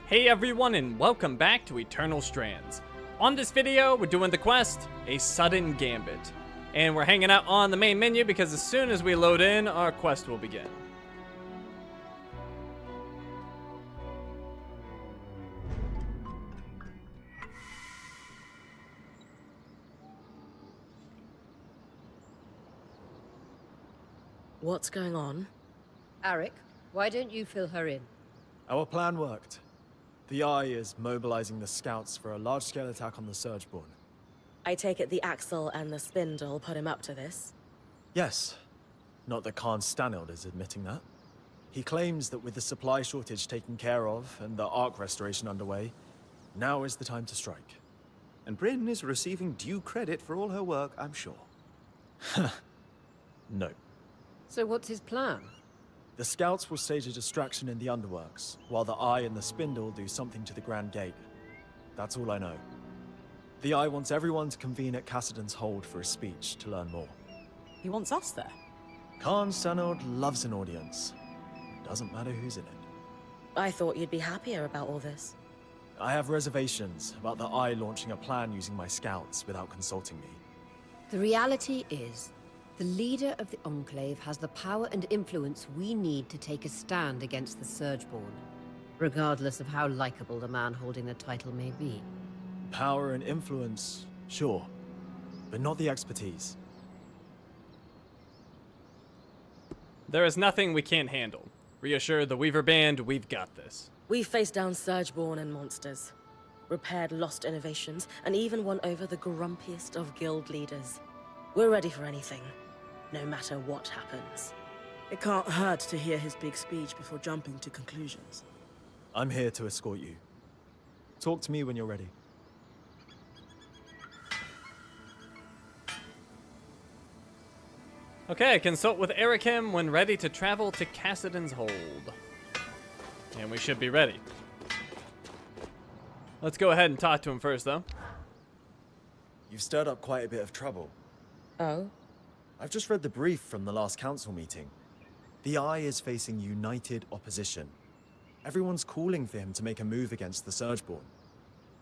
Hey everyone, and welcome back to Eternal Strands. On this video, we're doing the quest, a Sudden Gambit. And we're hanging out on the main menu because as soon as we load in, our quest will begin. What's going on? Arik, why don't you fill her in? Our plan worked. The Eye is mobilizing the scouts for a large-scale attack on the Surgeborn. I take it the Axle and the Spindle put him up to this? Yes. Not that Khan Stanild is admitting that. He claims that with the supply shortage taken care of and the Ark restoration underway, now is the time to strike. And Bryn is receiving due credit for all her work, I'm sure. No. So what's his plan? The scouts will stage a distraction in the underworks, while the Eye and the Spindle do something to the Grand Gate. That's all I know. The Eye wants everyone to convene at Cassidon's Hold for a speech to learn more. He wants us there. Khan Stanild loves an audience. Doesn't matter who's in it. I thought you'd be happier about all this. I have reservations about the Eye launching a plan using my scouts without consulting me. The reality is, the leader of the Enclave has the power and influence we need to take a stand against the Surgeborn, regardless of how likable the man holding the title may be. Power and influence, sure, but not the expertise. There is nothing we can't handle. Reassure the Weaver Band, we've got this. We've faced down Surgeborn and monsters, repaired lost innovations, and even won over the grumpiest of guild leaders. We're ready for anything, no matter what happens. It can't hurt to hear his big speech before jumping to conclusions. I'm here to escort you. Talk to me when you're ready. Okay, consult with Erikim when ready to travel to Cassidon's Hold. And we should be ready. Let's go ahead and talk to him first, though. You've stirred up quite a bit of trouble. Oh? I've just read the brief from the last council meeting. The Eye is facing united opposition. Everyone's calling for him to make a move against the Surgeborn.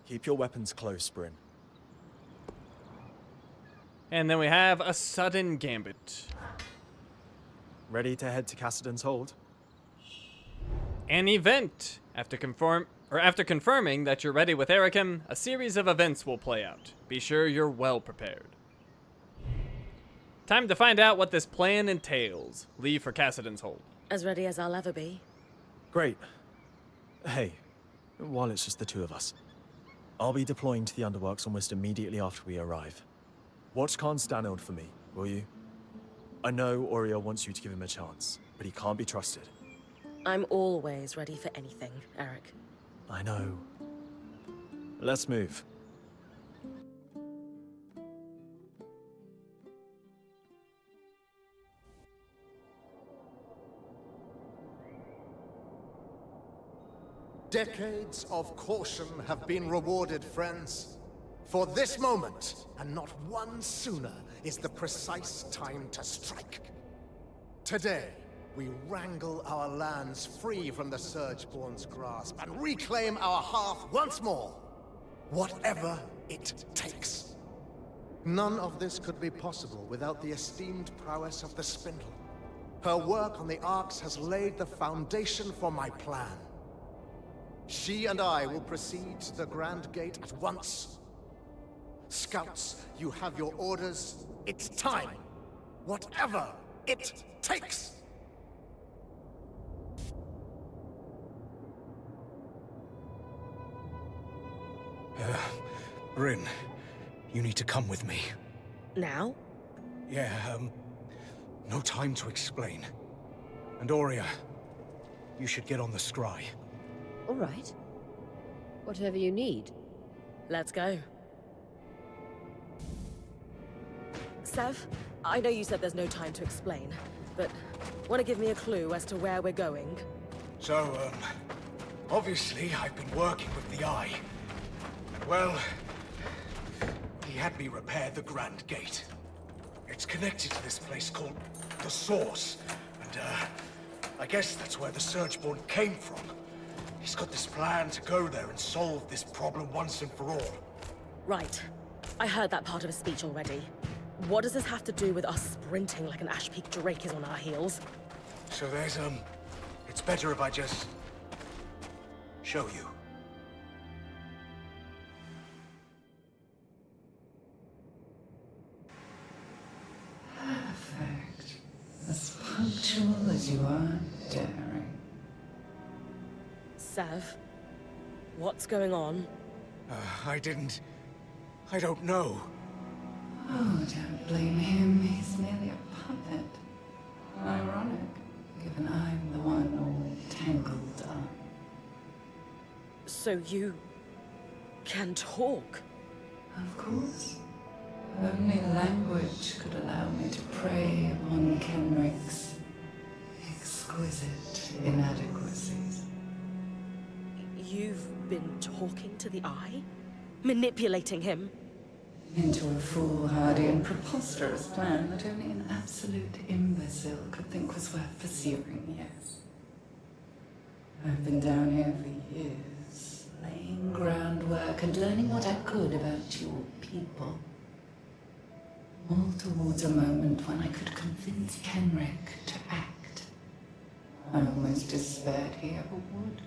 Keep your weapons close, Bryn. And then we have a Sudden Gambit. Ready to head to Cassidon's Hold? An event. After confirming that you're ready with Erikim, a series of events will play out. Be sure you're well prepared. Time to find out what this plan entails. Leave for Cassidon's Hold. As ready as I'll ever be. Great. Hey, while it's just the two of us, I'll be deploying to the Underworks almost immediately after we arrive. Watch Khan Stanild for me, will you? I know Auriel wants you to give him a chance, but he can't be trusted. I'm always ready for anything, Eric. I know. Let's move. Decades of caution have been rewarded, friends. For this moment, and not one sooner, is the precise time to strike. Today, we wrangle our lands free from the Surgeborn's grasp and reclaim our hearth once more, whatever it takes. None of this could be possible without the esteemed prowess of the Spindle. Her work on the Arks has laid the foundation for my plan. She and I will proceed to the Grand Gate at once. Scouts, you have your orders. It's time. Whatever it takes. Bryn, you need to come with me. Now? Yeah, no time to explain. And Aurea, you should get on the scry. All right. Whatever you need. Let's go. Sev, I know you said there's no time to explain, but want to give me a clue as to where we're going? So, obviously I've been working with the Eye. Well, he had me repair the Grand Gate. It's connected to this place called the Source, and I guess that's where the Surgeborn came from. He's got this plan to go there and solve this problem once and for all. Right. I heard that part of his speech already. What does this have to do with us sprinting like an Ash Peak Drake is on our heels? So there's, it's better if I just show you. Perfect. As punctual as you are daring. Sev, what's going on? I don't know. Oh, don't blame him. He's merely a puppet. Ironic, given I'm the one all tangled up. So you can talk? Of course. Only language could allow me to prey upon Kenrick's exquisite inadequacies. You've been talking to the Eye? Manipulating him? Into a foolhardy and preposterous plan that only an absolute imbecile could think was worth pursuing, yes. I've been down here for years, laying groundwork and learning what I could about your people. All towards a moment when I could convince Kenrick to act. I almost despaired he ever would.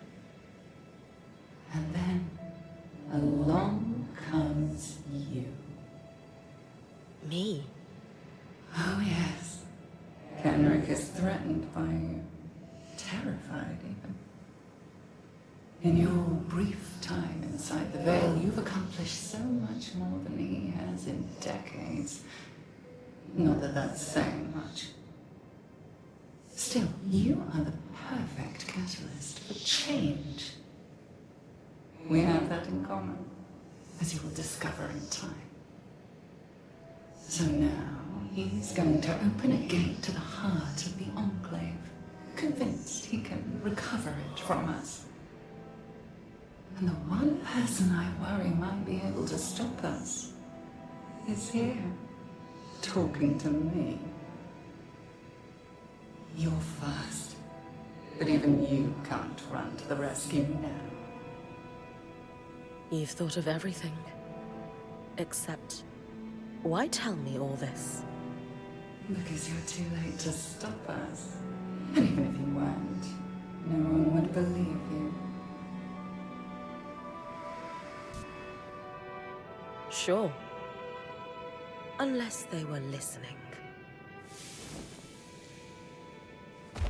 And then, along comes you. Me? Oh, yes. Kenrick is threatened by you. Terrified, even. In your brief time inside the Veil, you've accomplished so much more than he has in decades. Not that that's saying much. Still, you are the perfect catalyst for change. We have that in common, as you will discover in time. So now, he's going to open a gate to the heart of the Enclave, convinced he can recover it from us. And the one person I worry might be able to stop us is here, talking to me. You're fast, but even you can't run to the rescue now. You've thought of everything. Except, why tell me all this? Because you're too late to stop us. And even if you weren't, no one would believe you. Sure. Unless they were listening.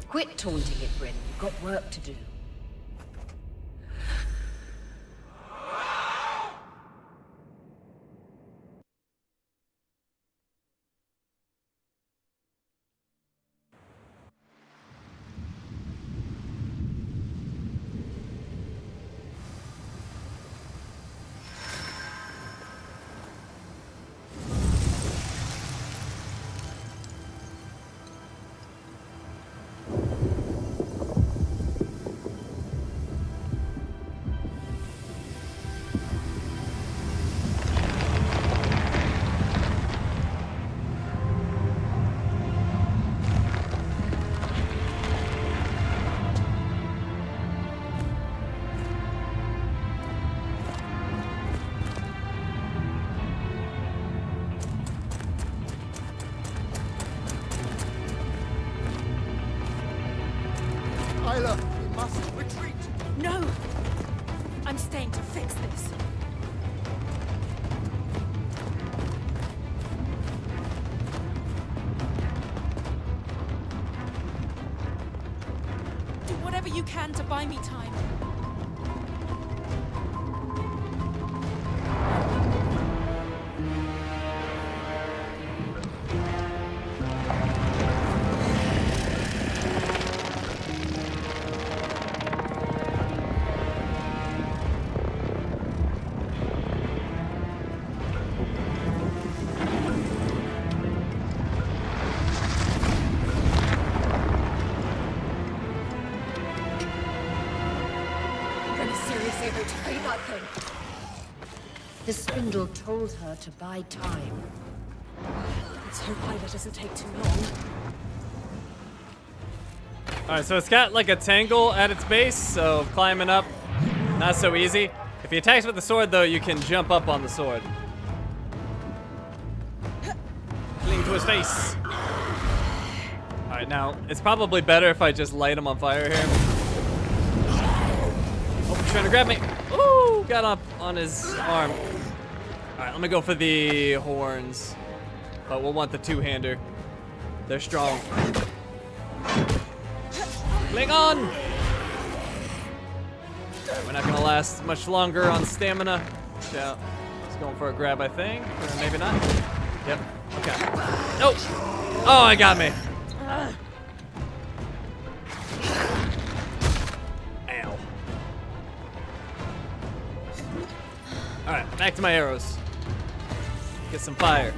Quit taunting it, Bryn. You've got work to do. We must retreat! No! I'm staying to fix this. Do whatever you can to buy me time. The spindle told her to buy time. Let's hope Ida doesn't take too long. Alright, so it's got like a tangle at its base, so climbing up Not so easy. If he attacks with the sword, though, you can jump up on the sword. Cling to his face. Alright, now, it's probably better if I just light him on fire here. Oh, he's trying to grab me. Ooh, got up on his arm. Alright, let me go for the horns. But we'll want the two-hander. They're strong. Cling on! We're not gonna last much longer on stamina. Yeah, he's going for a grab, I think, or maybe not. Yep. Okay. Nope. Oh, I got me. Ow. All right, back to my arrows. Get some fire.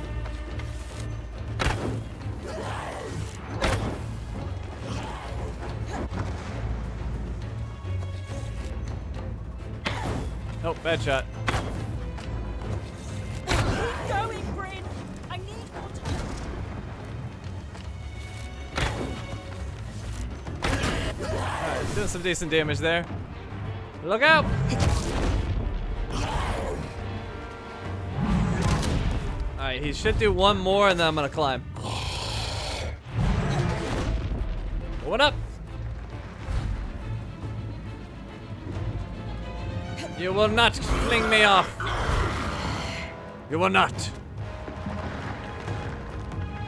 Oh, bad shot. Keep going, Bryn. I need more time. Alright, doing some decent damage there. Look out! Alright, he should do one more and then I'm gonna climb. Going up! You will not fling me off. You will not.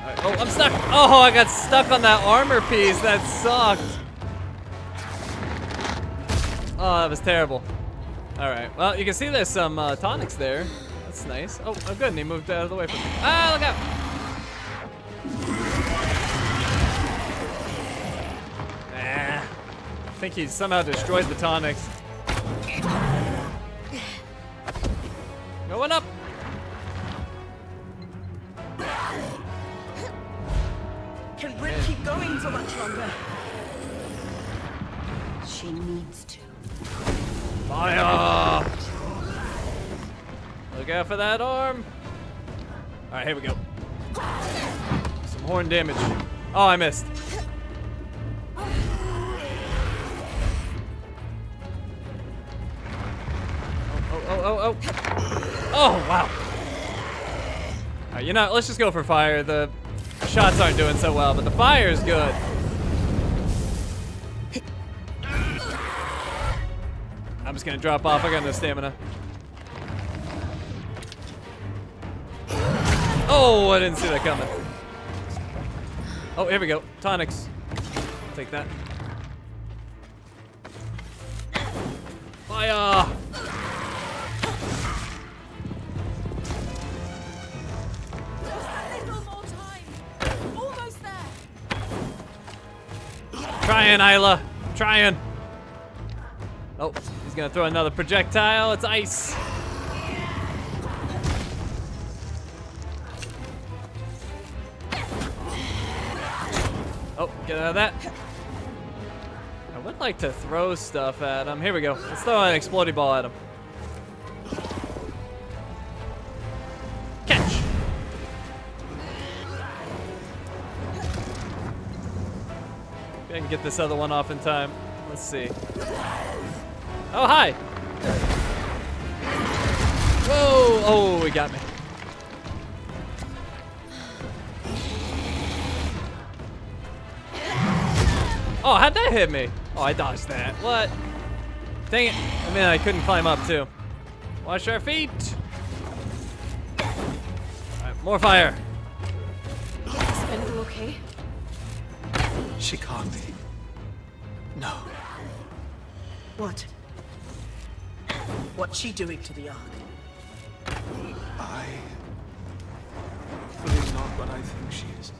Right. Oh, I'm stuck. Oh, I got stuck on that armor piece. That sucked. Oh, that was terrible. All right. Well, you can see there's some tonics there. That's nice. Oh, oh, good. And he moved out of the way from me. Ah, look out. Ah. I think he somehow destroyed the tonics. Going up. Can Bryn keep going for much longer? She needs to. Fire! Look out for that arm. All right, here we go. Some horn damage. Oh, I missed. Oh. Oh, wow. All right, you know, let's just go for fire. The shots aren't doing so well, but the fire is good. I'm just gonna drop off. I got no stamina. Oh, I didn't see that coming. Oh, here we go. Tonics. Take that. Fire! Trying, Isla. Trying. Oh, he's gonna throw another projectile. It's ice. Oh, get out of that. I would like to throw stuff at him. Here we go. Let's throw an exploding ball at him. Catch. I can get this other one off in time. Let's see. Oh, hi. Whoa. Oh, he got me. Oh, how'd that hit me? Oh, I dodged that. What? Dang it. I mean, I couldn't climb up, too. Wash our feet. All right, more fire. Is Spindle okay? She can't be. No. What? What's she doing to the Ark? She's not what I think she is.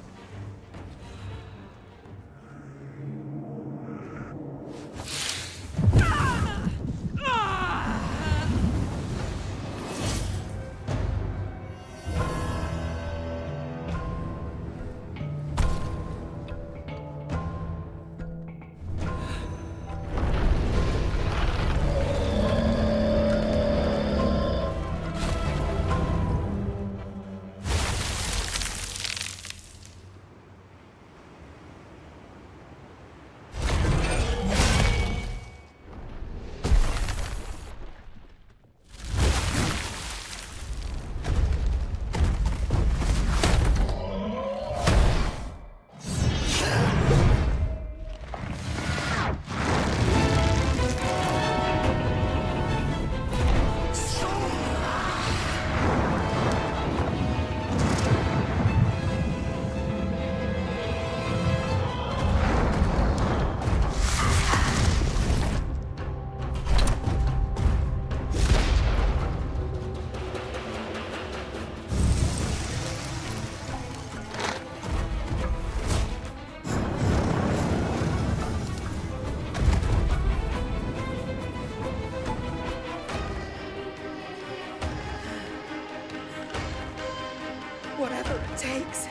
takes.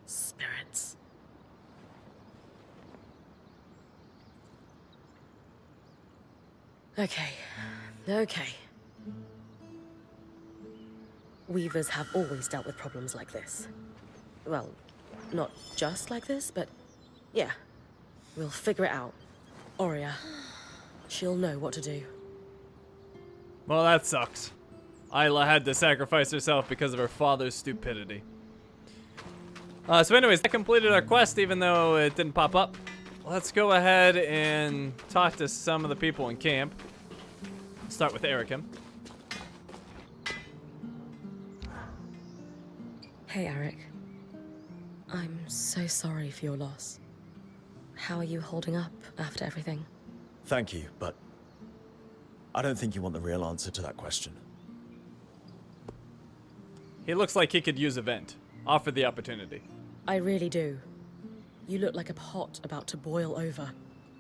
Spirits. Okay. Weavers have always dealt with problems like this. Well, not just like this, but yeah. We'll figure it out. Aurea, she'll know what to do. Well, that sucks. Isla had to sacrifice herself because of her father's stupidity. So anyways, that completed our quest even though it didn't pop up. Let's go ahead and talk to some of the people in camp. Start with Erikim. Hey, Eric. I'm so sorry for your loss. How are you holding up after everything? Thank you, but I don't think you want the real answer to that question. He looks like he could use a vent. Offer the opportunity. I really do. You look like a pot about to boil over,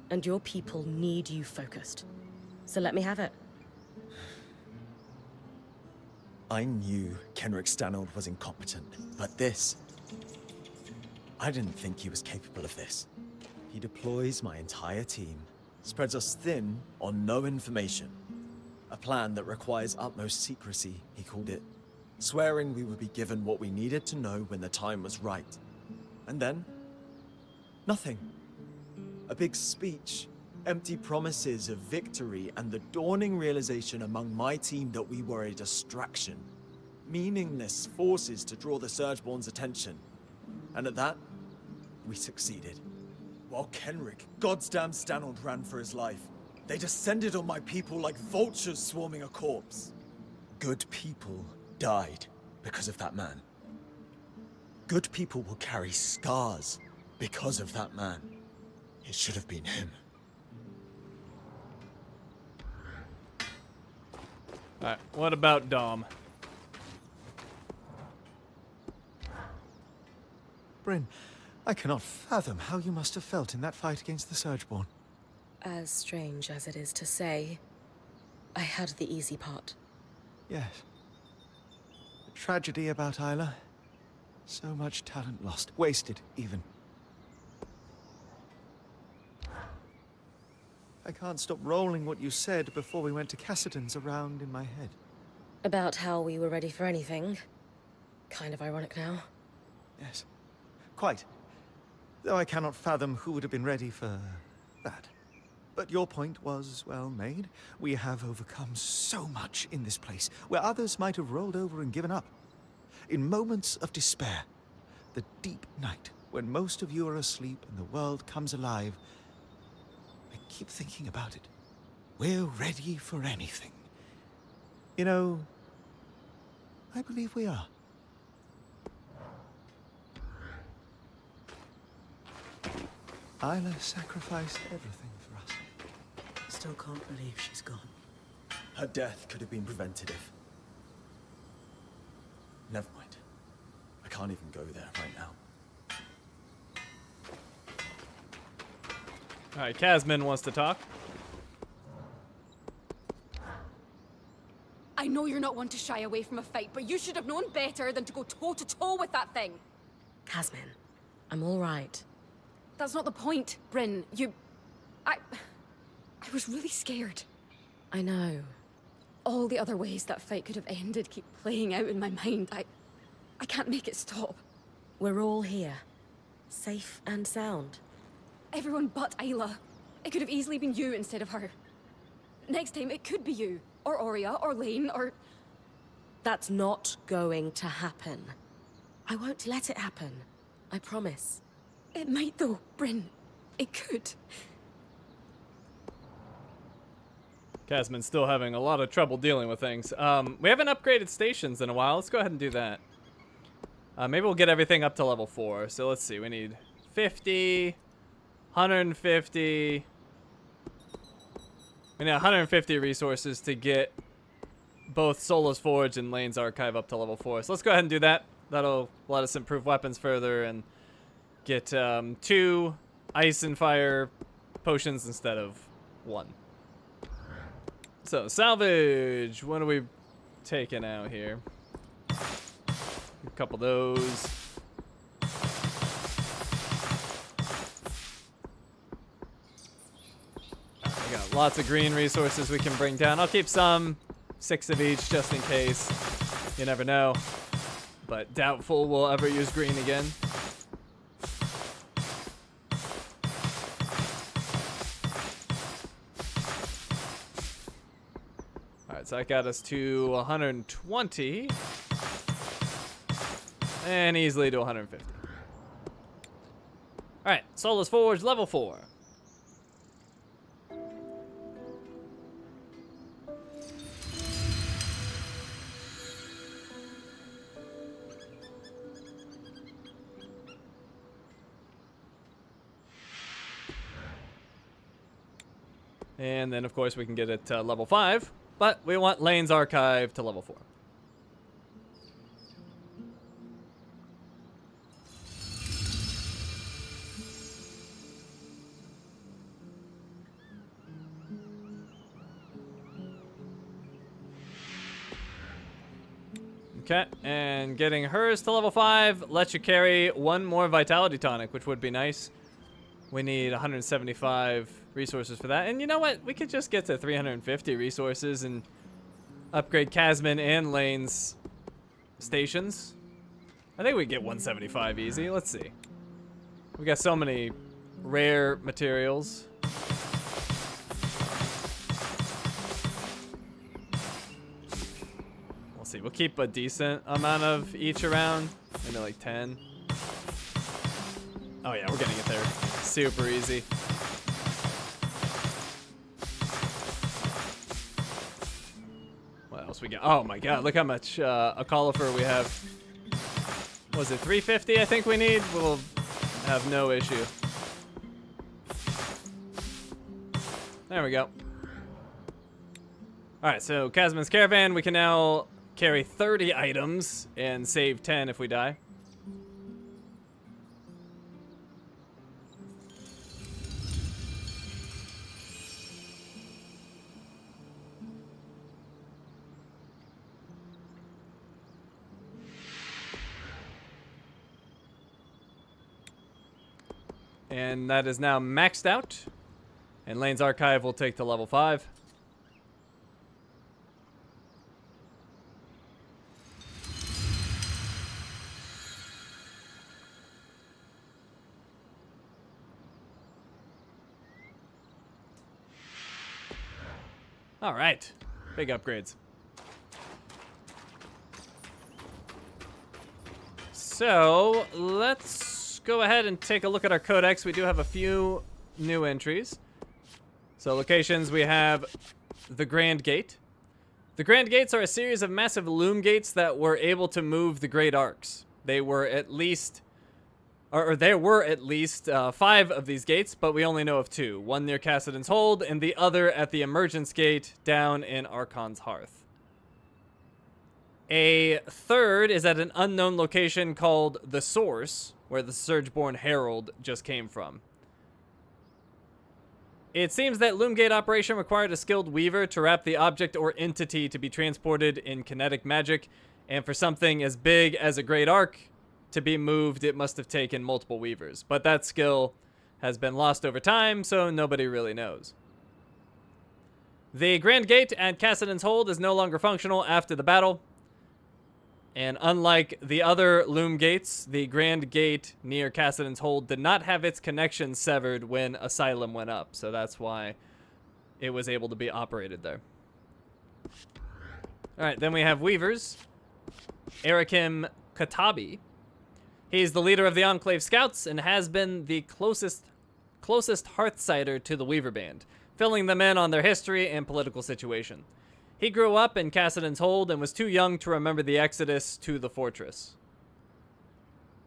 and your people need you focused. So let me have it. I knew Kenric Stanold was incompetent, but this... I didn't think he was capable of this. He deploys my entire team, spreads us thin on no information. A plan that requires utmost secrecy, he called it. Swearing we would be given what we needed to know when the time was right. And then, nothing. A big speech, empty promises of victory, and the dawning realization among my team that we were a distraction. Meaningless forces to draw the Surgeborn's attention. And at that, we succeeded. While Kenric, goddamn Stanold, ran for his life, they descended on my people like vultures swarming a corpse. Good people died because of that man. Good people will carry scars because of that man. It should have been him. Alright, what about Dom? Bryn, I cannot fathom how you must have felt in that fight against the Surgeborn. As strange as it is to say, I had the easy part. Yes. The tragedy about Isla. So much talent lost. Wasted, even. I can't stop rolling what you said before we went to Cassidon's around in my head. About how we were ready for anything. Kind of ironic now. Yes. Quite. Though I cannot fathom who would have been ready for that. But your point was well made. We have overcome so much in this place, where others might have rolled over and given up. In moments of despair, the deep night, when most of you are asleep and the world comes alive, I keep thinking about it. We're ready for anything. You know, I believe we are. Isla sacrificed everything for us. Still can't believe she's gone. Her death could have been preventative. Never mind. I can't even go there right now. Alright, Casman wants to talk. I know you're not one to shy away from a fight, but you should have known better than to go toe-to-toe with that thing. Casmin, I'm all right. That's not the point, Bryn. I was really scared. I know. All the other ways that fight could have ended keep playing out in my mind. I can't make it stop. We're all here. Safe and sound. Everyone but Isla. It could have easily been you instead of her. Next time, it could be you. Or Aurea, or Lane, or... That's not going to happen. I won't let it happen. I promise. It might though, Bryn. It could. Casman's still having a lot of trouble dealing with things. We haven't upgraded stations in a while. Let's go ahead and do that. Maybe we'll get everything up to level 4. So let's see. We need 50, 150. We need 150 resources to get both Sola's Forge and Lane's Archive up to level 4. So let's go ahead and do that. That'll let us improve weapons further and get 2 ice and fire potions instead of 1. So, salvage. What are we taking out here? A couple of those. We got lots of green resources we can bring down. I'll keep some, 6 of each, just in case. You never know. But doubtful we'll ever use green again. So that got us to 120. And easily to 150. Alright, Sola's Forge, level 4. And then, of course, we can get it to level 5. But we want Lane's Archive to level 4. Okay, and getting hers to level 5 lets you carry 1 more Vitality Tonic, which would be nice. We need 175 resources for that. And you know what? We could just get to 350 resources and upgrade Casman and Lane's stations. I think we get 175 easy. Let's see. We got so many rare materials. We'll see. We'll keep a decent amount of each around. Maybe like 10. Oh yeah, we're getting it there. Super easy. What else we got? Oh my god, look how much a colifer we have. Was it 350 I think we need? We'll have no issue. There we go. Alright, so Casman's Caravan, we can now carry 30 items and save 10 if we die. And that is now maxed out. And Lane's Archive will take to level 5. All right, big upgrades. So let's go ahead and take a look at our codex. We do have a few new entries. So locations, we have the Grand Gate. The Grand Gates are a series of massive loom gates that were able to move the Great Arcs. They were at least, or there were at least 5 of these gates, but we only know of 2. One near Cassidon's Hold, and the other at the Emergence Gate down in Archon's Hearth. A third is at an unknown location called The Source, where the Surgeborn Herald just came from. It seems that Loomgate operation required a skilled weaver to wrap the object or entity to be transported in kinetic magic, and for something as big as a great arc to be moved, it must have taken multiple weavers. But that skill has been lost over time, so nobody really knows. The Grand Gate at Cassidon's Hold is no longer functional after the battle. And unlike the other Loom Gates, the Grand Gate near Cassidon's Hold did not have its connection severed when Asylum went up. So that's why it was able to be operated there. Alright, then we have Weavers. Erikim Katabi. He's the leader of the Enclave Scouts and has been the closest Hearthsider to the Weaver Band, filling them in on their history and political situation. He grew up in Cassidon's Hold and was too young to remember the exodus to the fortress.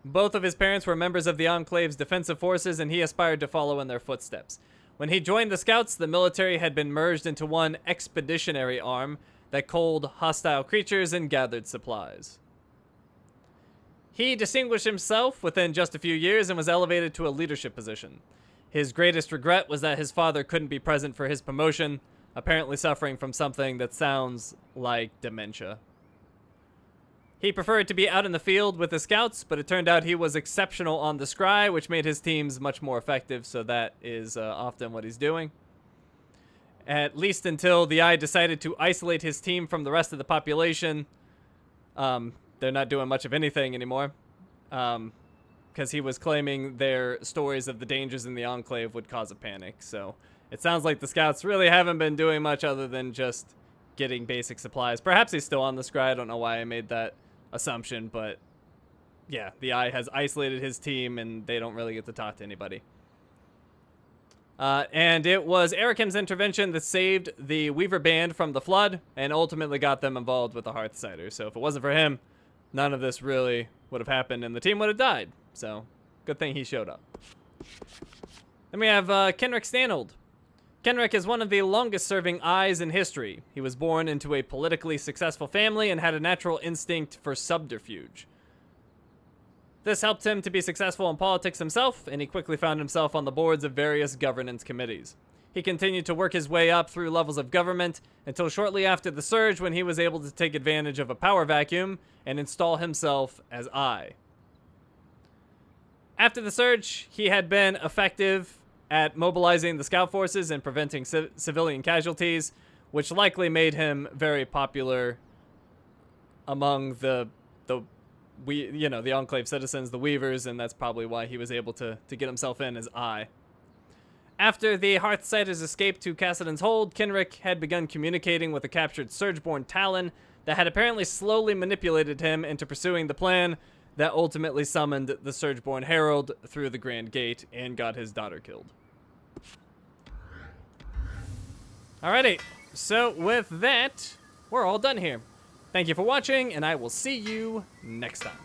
Both of his parents were members of the Enclave's defensive forces, and he aspired to follow in their footsteps. When he joined the Scouts, the military had been merged into one expeditionary arm that culled hostile creatures and gathered supplies. He distinguished himself within just a few years and was elevated to a leadership position. His greatest regret was that his father couldn't be present for his promotion, apparently suffering from something that sounds like dementia. He preferred to be out in the field with the Scouts, but it turned out he was exceptional on the scry, which made his teams much more effective, so that is often what he's doing. At least until the Eye decided to isolate his team from the rest of the population. They're not doing much of anything anymore, because he was claiming their stories of the dangers in the Enclave would cause a panic, so it sounds like the Scouts really haven't been doing much other than just getting basic supplies. Perhaps he's still on the scry. I don't know why I made that assumption, but yeah, the Eye has isolated his team and they don't really get to talk to anybody. And it was Erikim's intervention that saved the Weaver Band from the flood and ultimately got them involved with the Hearthsider. So if it wasn't for him, none of this really would have happened and the team would have died. So good thing he showed up. Then we have Kenrick Stanold. Kenrick is one of the longest-serving Eyes in history. He was born into a politically successful family and had a natural instinct for subterfuge. This helped him to be successful in politics himself, and he quickly found himself on the boards of various governance committees. He continued to work his way up through levels of government until shortly after the Surge, when he was able to take advantage of a power vacuum and install himself as Eye. After the Surge, he had been effective at mobilizing the Scout forces and preventing civilian casualties, which likely made him very popular among the Enclave citizens, the Weavers, and that's probably why he was able to get himself in as Eye. After the Hearthsiders escaped to Cassidon's Hold, Kenrick had begun communicating with a captured Surgeborn Talon that had apparently slowly manipulated him into pursuing the plan that ultimately summoned the Surgeborn Herald through the Grand Gate and got his daughter killed. Alrighty, so with that, we're all done here. Thank you for watching, and I will see you next time.